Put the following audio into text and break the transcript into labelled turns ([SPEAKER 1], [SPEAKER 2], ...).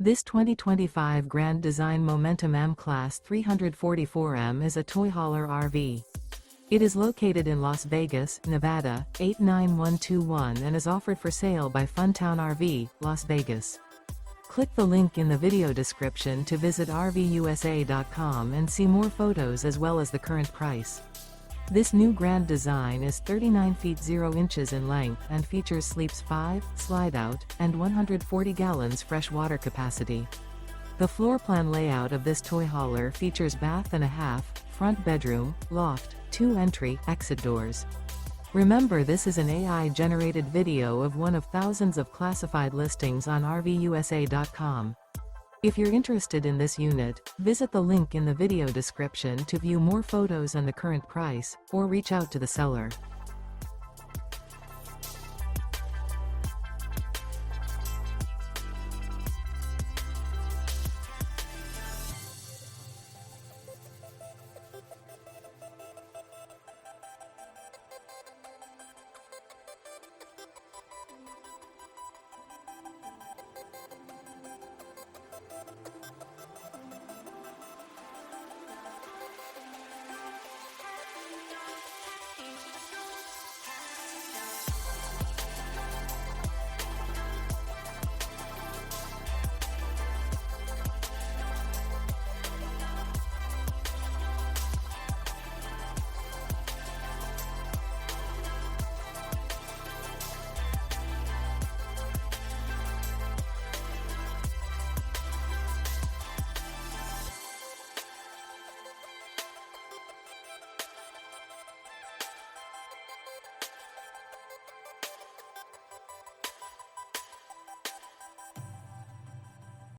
[SPEAKER 1] This 2025 Grand Design Momentum M-Class 344M is a toy hauler RV. It is located in Las Vegas, Nevada, 89121 and is offered for sale by Funtown RV, Las Vegas. Click the link in the video description to visit RVUSA.com and see more photos as well as the current price. This new grand design is 39 feet 0 inches in length and features sleeps 5, slide-out, and 140 gallons fresh water capacity. The floor plan layout of this toy hauler features bath and a half, front bedroom, loft, 2 entry, exit doors. Remember, this is an AI-generated video of one of thousands of classified listings on RVUSA.com. If you're interested in this unit, visit the link in the video description to view more photos and the current price, or reach out to the seller.